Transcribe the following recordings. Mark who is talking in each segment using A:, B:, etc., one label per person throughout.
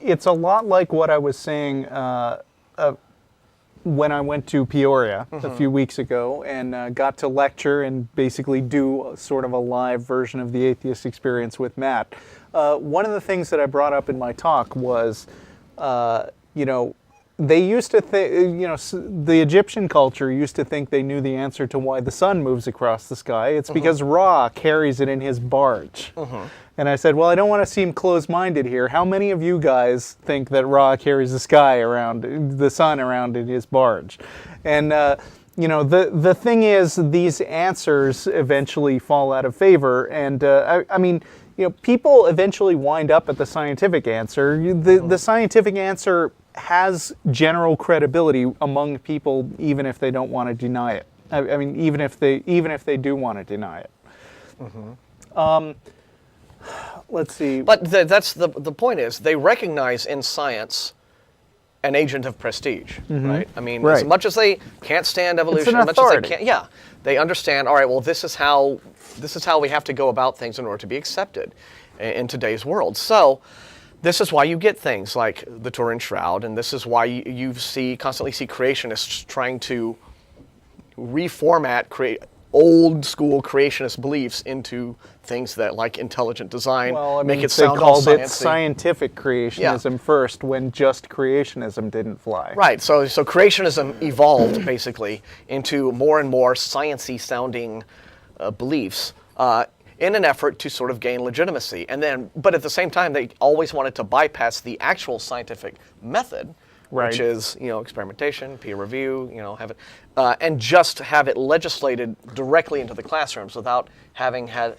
A: It's a lot like what I was saying when I went to Peoria a few weeks ago and got to lecture and basically do sort of a live version of the atheist experience with Matt. One of the things that I brought up in my talk was, they used to think, the Egyptian culture used to think they knew the answer to why the sun moves across the sky. It's because Ra carries it in his barge. And I said, well, I don't want to seem closed-minded here. How many of you guys think that Ra carries the sun around in his barge? And, the thing is, these answers eventually fall out of favor. And, people eventually wind up at the scientific answer. The scientific answer has general credibility among people, even if they don't want to deny it. Even if they do want to deny it. Let's see.
B: But that's the point is they recognize in science an agent of prestige, right? I mean, as much as they can't stand evolution, as much as they can't, they understand. All right, well, this is how we have to go about things in order to be accepted in today's world. So, this is why you get things like the Turin Shroud, and this is why you constantly see creationists trying to create old school creationist beliefs into things that, like intelligent design, make it sound all sciencey. They called it
A: scientific creationism first, when just creationism didn't fly.
B: Right. So creationism evolved basically into more and more sciencey sounding beliefs in an effort to sort of gain legitimacy. But at the same time, they always wanted to bypass the actual scientific method. Which is, experimentation, peer review, have it, and just have it legislated directly into the classrooms without having had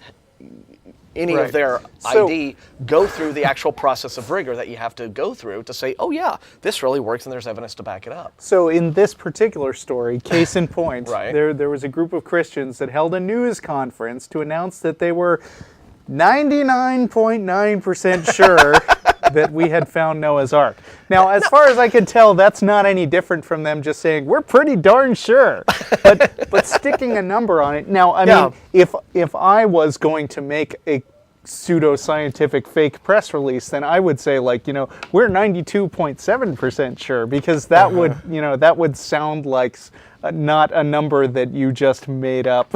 B: any of their ID go through the actual process of rigor that you have to go through to say, oh yeah, this really works and there's evidence to back it up. So
A: in this particular story, case in point, there was a group of Christians that held a news conference to announce that they were 99.9% sure that we had found Noah's Ark. Now, as far as I can tell, that's not any different from them just saying, we're pretty darn sure. But sticking a number on it. Now, I mean, if I was going to make a pseudo-scientific fake press release, then I would say, we're 92.7% sure, because that would sound like not a number that you just made up.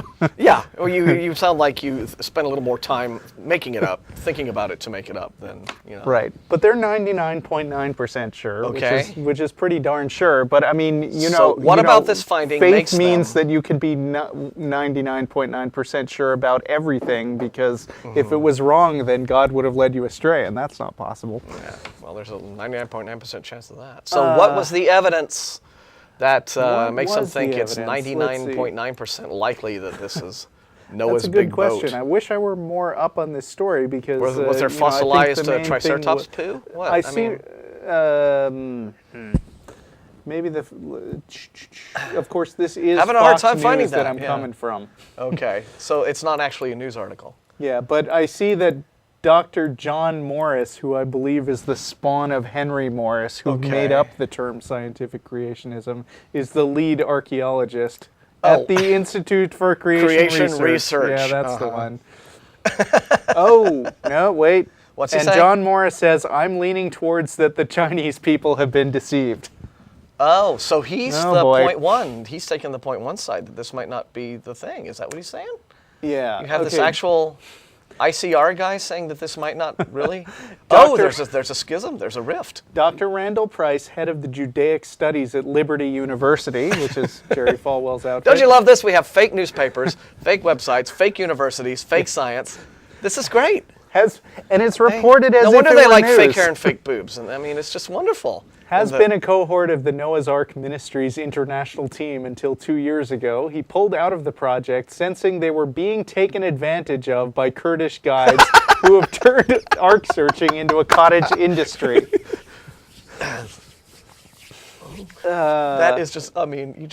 B: Or you sound like you spent a little more time making it up, thinking about it to make it up than,
A: Right, but they're 99.9% sure, which is pretty darn sure. But I mean,
B: So what about this finding
A: faith means that you can be 99.9% sure about everything, because if it was wrong, then God would have led you astray, and that's not possible.
B: Yeah, well, there's a 99.9% chance of that. So what was the evidence that makes them think it's 99.9% likely that this is Noah's big boat?
A: That's a good question. I wish I were more up on this story, because
B: was there fossilized Triceratops poo? What?
A: I see. Maybe of course, this is
B: having a hard
A: Fox
B: time
A: News
B: finding
A: that I'm coming from.
B: Okay, so it's not actually a news article.
A: Yeah, but I see that Dr. John Morris, who I believe is the spawn of Henry Morris, who made up the term scientific creationism, is the lead archaeologist at the Institute for Creation Research. Yeah, that's the one. Oh, no, wait.
B: What's he saying?
A: And John Morris says, I'm leaning towards that the Chinese people have been deceived.
B: Oh, so he's point one. He's taking the point one side that this might not be the thing. Is that what he's saying?
A: Yeah.
B: You have this actual ICR guy saying that this might not really... there's a schism, there's a rift.
A: Dr. Randall Price, head of the Judaic Studies at Liberty University, which is Jerry Falwell's outfit.
B: Don't you love this? We have fake newspapers, fake websites, fake universities, fake science. This is great.
A: And it's reported as if it were
B: No wonder they like
A: news.
B: fake hair and fake boobs. And I mean, it's just wonderful.
A: Has been a cohort of the Noah's Ark Ministries international team until 2 years ago. He pulled out of the project, sensing they were being taken advantage of by Kurdish guides who have turned ark searching into a cottage industry.
B: That is just, I mean,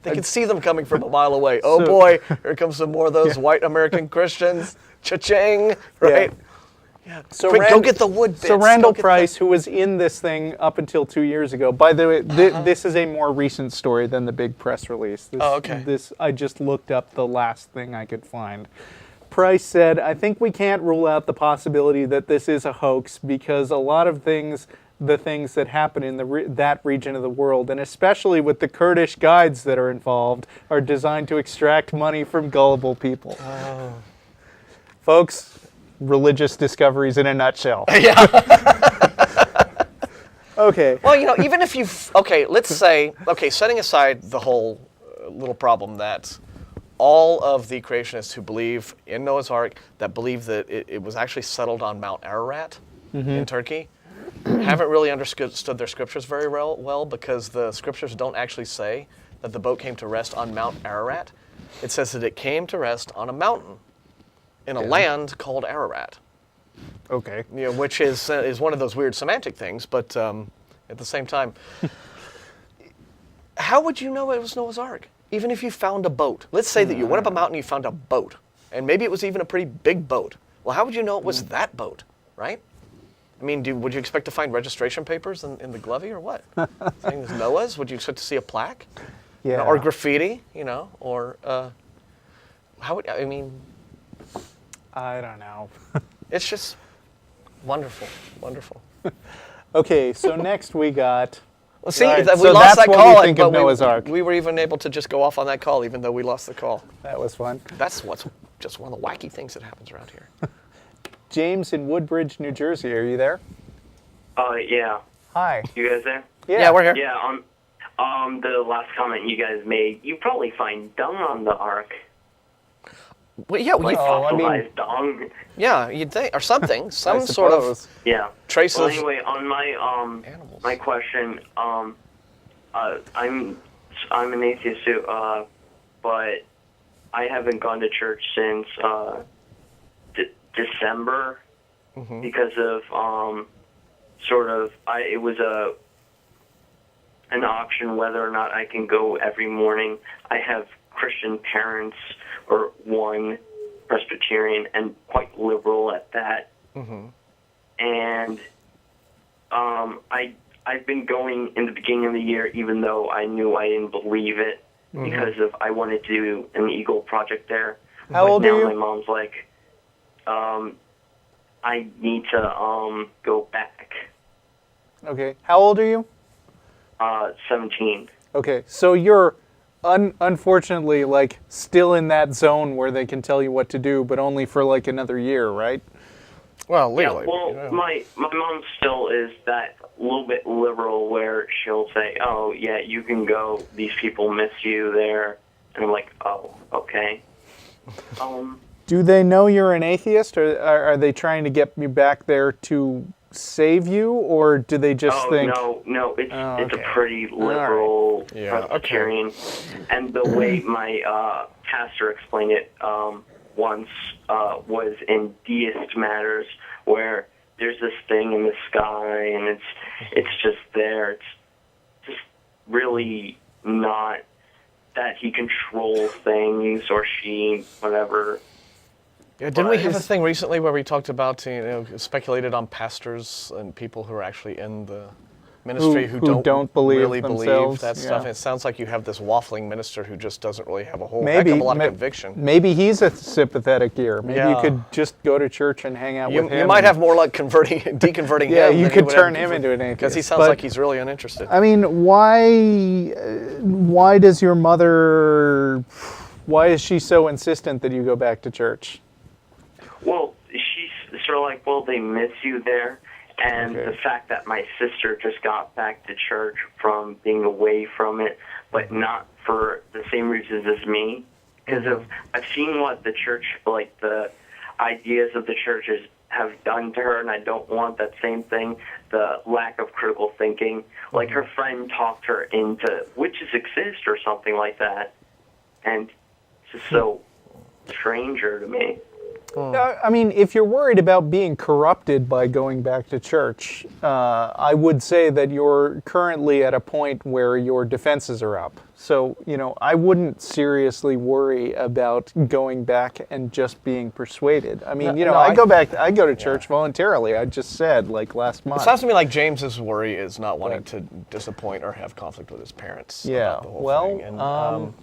B: they can see them coming from a mile away. Oh boy, here comes some more of those white American Christians. Cha-ching, right? Yeah.
A: So
B: quick, go get the wood bits.
A: So Randall Price, who was in this thing up until 2 years ago, by the way, this is a more recent story than the big press release. I just looked up the last thing I could find. Price said, I think we can't rule out the possibility that this is a hoax because a lot of things, the things that happen in that region of the world, and especially with the Kurdish guides that are involved, are designed to extract money from gullible people. Folks, religious discoveries in a nutshell.
B: Yeah.
A: Okay.
B: Well, even if let's say, setting aside the whole little problem that all of the creationists who believe in Noah's Ark, that believe that it was actually settled on Mount Ararat in Turkey, haven't really understood their scriptures very well because the scriptures don't actually say that the boat came to rest on Mount Ararat. It says that it came to rest on a mountain in a land called Ararat.
A: Okay.
B: Which is one of those weird semantic things, but at the same time, how would you know it was Noah's Ark? Even if you found a boat. Let's say that you went up a mountain and you found a boat, and maybe it was even a pretty big boat. Well, how would you know it was that boat, right? I mean, would you expect to find registration papers in the glovey or what? Saying it's Noah's? Would you expect to see a plaque?
A: Yeah.
B: Or graffiti, or how would, I mean...
A: I don't know.
B: It's just wonderful, wonderful.
A: Okay, so next we got...
B: Well, see,
A: right,
B: we
A: so
B: lost
A: that's
B: that
A: what
B: call,
A: we think of Noah's Ark.
B: we were even able to just go off on that call, even though we lost the call.
A: That was fun.
B: That's what's just one of the wacky things that happens around here.
A: James in Woodbridge, New Jersey, are you there?
C: Yeah.
A: Hi.
C: You guys there?
B: Yeah, we're here.
C: Yeah, the last comment you guys made, you probably find dung on the Ark.
B: Well, yeah,
C: Like fossilized dung.
B: yeah, you'd think, or something,
A: I
B: some sort of
A: suppose.
C: Yeah.
B: traces.
C: Well, anyway, on my
B: Animals.
C: my question, I'm an atheist too, but I haven't gone to church since December because of it was an option whether or not I can go every morning. I have Christian parents, or one Presbyterian, and quite liberal at that. And I've been going in the beginning of the year, even though I knew I didn't believe it, because I wanted to do an Eagle project there.
A: How old are
C: now
A: you?
C: my mom's like, I need to go back.
A: Okay. How old are you?
C: 17.
A: Okay, so you're unfortunately still in that zone where they can tell you what to do, but only for another year, right?
B: Well, legally.
C: Yeah, well, my mom still is that little bit liberal where she'll say, oh, yeah, you can go. These people miss you there. And I'm like, oh, okay.
A: Do they know you're an atheist, or are they trying to get you back there to save you, or do they just think...
C: No, it's
A: okay.
C: a pretty liberal Presbyterian.
B: Okay.
C: And the way my pastor explained it once was in deist matters, where there's this thing in the sky and it's just there. It's just really not that he controls things or she, whatever.
B: Yeah, didn't we have a thing recently where we talked about, speculated on pastors and people who are actually in the ministry who don't
A: believe
B: really
A: themselves,
B: believe that
A: yeah.
B: stuff? And it sounds like you have this waffling minister who just doesn't really have a whole
A: Maybe,
B: heck of a lot of conviction.
A: Maybe he's a sympathetic ear. Maybe you
B: Yeah.
A: could just go to church and hang out with him.
B: You might have more luck deconverting
A: Yeah,
B: him.
A: you
B: than
A: could
B: would
A: turn
B: have
A: him into an atheist.
B: Because he sounds
A: But,
B: like he's really uninterested.
A: I mean, why does your mother... Why is she so insistent that you go back to church?
C: Well, she's sort of like, well, they miss you there. And
A: Okay.
C: the fact that my sister just got back to church from being away from it, but not for the same reasons as me. Because I've seen what the church, the ideas of the churches have done to her, and I don't want that same thing, the lack of critical thinking. Like her friend talked her into witches exist or something like that. And it's just so stranger to me.
A: I mean, if you're worried about being corrupted by going back to church, I would say that you're currently at a point where your defenses are up. So, I wouldn't seriously worry about going back and just being persuaded. I mean, I go to church voluntarily. I just said, last month.
B: It sounds to me like James's worry is not wanting to disappoint or have conflict with his parents.
A: Yeah,
B: about the whole
A: well,
B: thing. And,